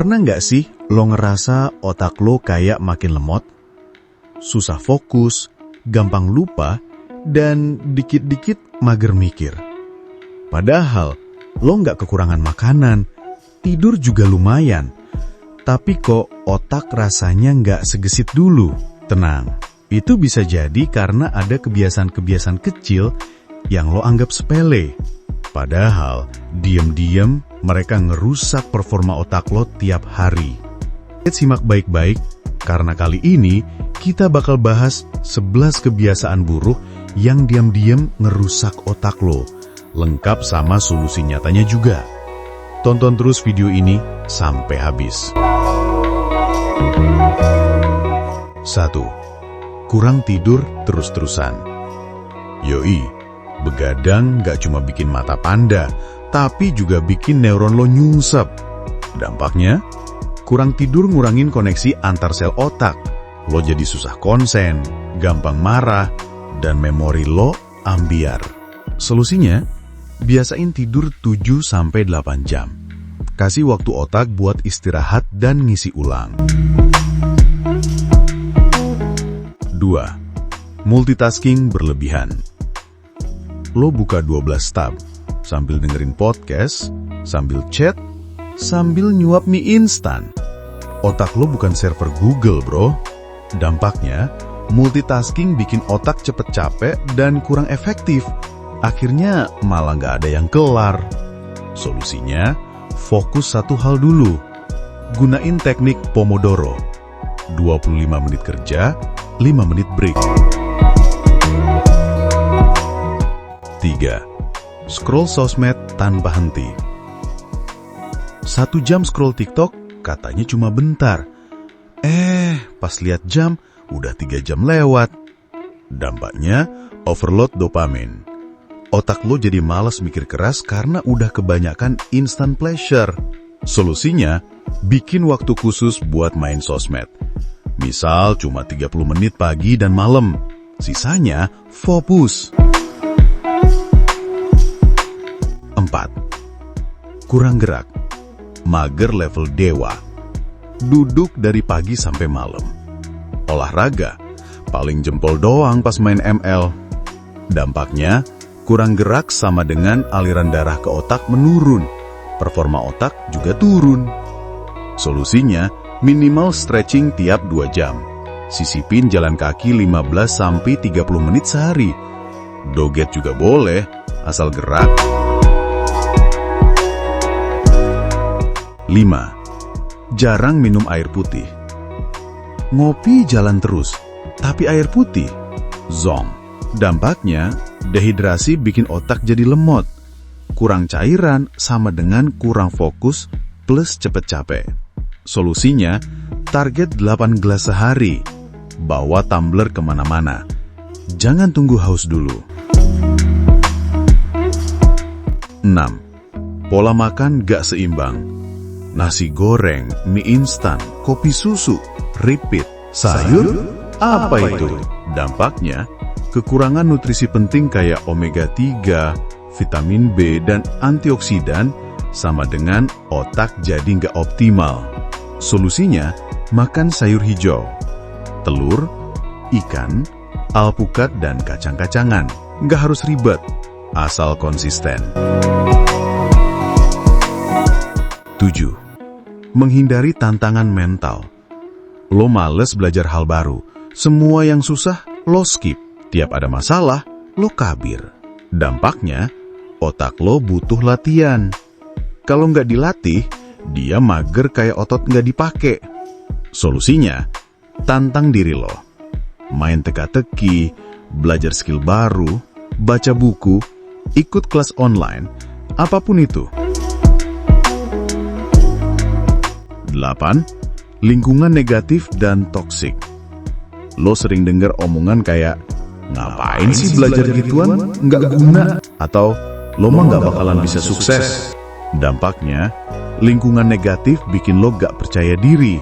Pernah nggak sih lo ngerasa otak lo kayak makin lemot? Susah fokus, gampang lupa, dan dikit-dikit mager mikir. Padahal lo nggak kekurangan makanan, tidur juga lumayan. Tapi kok otak rasanya nggak segesit dulu? Tenang, itu bisa jadi karena ada kebiasaan-kebiasaan kecil yang lo anggap sepele. Padahal, diam-diam mereka ngerusak performa otak lo tiap hari. Simak baik-baik, karena kali ini kita bakal bahas 11 kebiasaan buruk yang diam-diam ngerusak otak lo. Lengkap sama solusi nyatanya juga. Tonton terus video ini sampai habis. 1. Kurang tidur terus-terusan. Yoi. Begadang gak cuma bikin mata panda, tapi juga bikin neuron lo nyungsep. Dampaknya, kurang tidur ngurangin koneksi antar sel otak. Lo jadi susah konsen, gampang marah, dan memori lo ambiar. Solusinya, biasain tidur 7-8 jam. Kasih waktu otak buat istirahat dan ngisi ulang. 2. Multitasking berlebihan. Lo buka 12 tab, sambil dengerin podcast, sambil chat, sambil nyuap mie instan. Otak lo bukan server Google, bro. Dampaknya, multitasking bikin otak cepet capek dan kurang efektif. Akhirnya malah nggak ada yang kelar. Solusinya, fokus satu hal dulu. Gunain teknik Pomodoro. 25 menit kerja, 5 menit break. 3. Scroll sosmed tanpa henti. 1 jam scroll TikTok katanya cuma bentar. Pas lihat jam, udah 3 jam lewat. Dampaknya, overload dopamin. Otak lo jadi malas mikir keras karena udah kebanyakan instant pleasure. Solusinya, bikin waktu khusus buat main sosmed. Misal cuma 30 menit pagi dan malam. Sisanya, fokus. 4. Kurang gerak. Mager level dewa. Duduk dari pagi sampai malam. Olahraga, paling jempol doang pas main ML. Dampaknya, kurang gerak sama dengan aliran darah ke otak menurun. Performa otak juga turun. Solusinya, minimal stretching tiap 2 jam. Sisipin jalan kaki 15-30 menit sehari. Doget juga boleh, asal gerak. 5. Jarang minum air putih. Ngopi jalan terus, tapi air putih, zonk. Dampaknya, dehidrasi bikin otak jadi lemot. Kurang cairan sama dengan kurang fokus plus cepet capek. Solusinya, target 8 gelas sehari. Bawa tumbler kemana-mana. Jangan tunggu haus dulu. 6. Pola makan gak seimbang. Nasi goreng, mie instan, kopi susu, repeat. Sayur? Apa itu? Dampaknya, kekurangan nutrisi penting kayak omega 3, vitamin B, dan antioksidan sama dengan otak jadi nggak optimal. Solusinya, makan sayur hijau, telur, ikan, alpukat, dan kacang-kacangan. Nggak harus ribet, asal konsisten. 7. Menghindari tantangan mental. Lo males belajar hal baru. Semua yang susah, lo skip. Tiap ada masalah, lo kabir. Dampaknya, otak lo butuh latihan. Kalau nggak dilatih, dia mager kayak otot nggak dipakai. Solusinya, tantang diri lo. Main teka-teki, belajar skill baru, baca buku, ikut kelas online, apapun itu. 8. Lingkungan negatif dan toksik. Lo sering dengar omongan kayak, ngapain sih belajar gituan, nggak guna, atau lo mah nggak bakalan bisa sukses. Dampaknya, lingkungan negatif bikin lo gak percaya diri,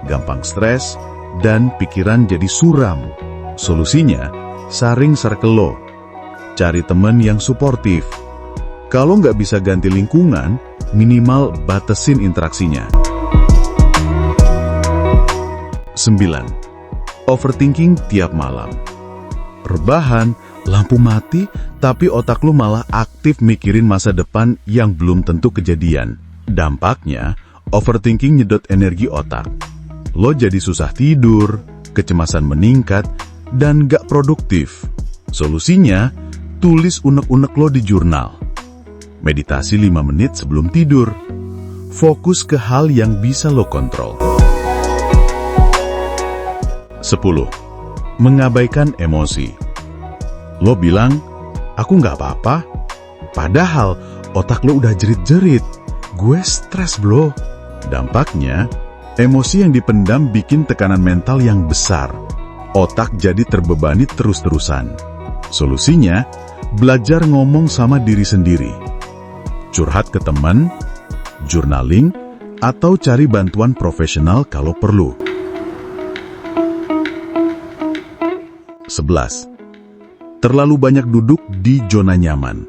gampang stres, dan pikiran jadi suram. Solusinya, saring circle lo. Cari teman yang suportif. Kalau nggak bisa ganti lingkungan, minimal batasin interaksinya. 9. Overthinking tiap malam. Rebahan, lampu mati, tapi otak lo malah aktif mikirin masa depan yang belum tentu kejadian. Dampaknya, overthinking nyedot energi otak. Lo jadi susah tidur, kecemasan meningkat, dan gak produktif. Solusinya, tulis unek-unek lo di jurnal. Meditasi 5 menit sebelum tidur. Fokus ke hal yang bisa lo kontrol. 10. Mengabaikan emosi. Lo bilang, aku nggak apa-apa. Padahal otak lo udah jerit-jerit. Gue stres bro. Dampaknya, emosi yang dipendam bikin tekanan mental yang besar. Otak jadi terbebani terus-terusan. Solusinya, belajar ngomong sama diri sendiri. Curhat ke teman, journaling, atau cari bantuan profesional kalau perlu. 11. Terlalu banyak duduk di zona nyaman.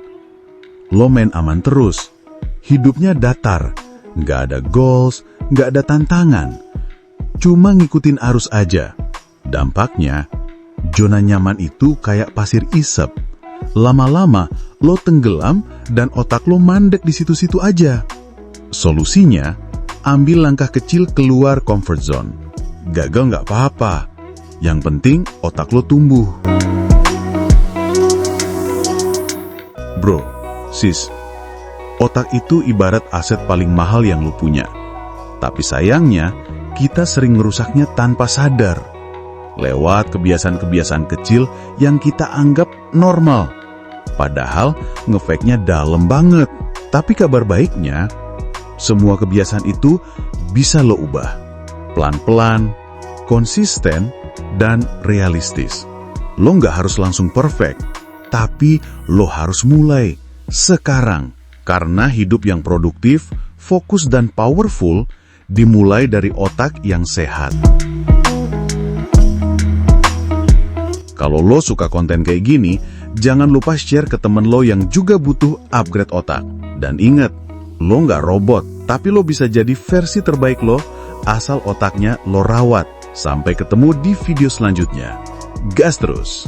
Lo main aman terus. Hidupnya datar. Nggak ada goals, nggak ada tantangan. Cuma ngikutin arus aja. Dampaknya, zona nyaman itu kayak pasir isep. Lama-lama, lo tenggelam dan otak lo mandek di situ-situ aja. Solusinya, ambil langkah kecil keluar comfort zone. Gagal nggak apa-apa. Yang penting, otak lo tumbuh. Bro, sis, otak itu ibarat aset paling mahal yang lo punya. Tapi sayangnya, kita sering merusaknya tanpa sadar. Lewat kebiasaan-kebiasaan kecil yang kita anggap normal. Padahal ngefeknya dalam banget. Tapi kabar baiknya, semua kebiasaan itu bisa lo ubah. Pelan-pelan, konsisten, dan realistis. Lo nggak harus langsung perfect, tapi lo harus mulai sekarang. Karena hidup yang produktif, fokus, dan powerful dimulai dari otak yang sehat. Kalau lo suka konten kayak gini, jangan lupa share ke temen lo yang juga butuh upgrade otak. Dan ingat, lo nggak robot, tapi lo bisa jadi versi terbaik lo, asal otaknya lo rawat. Sampai ketemu di video selanjutnya. Gas terus!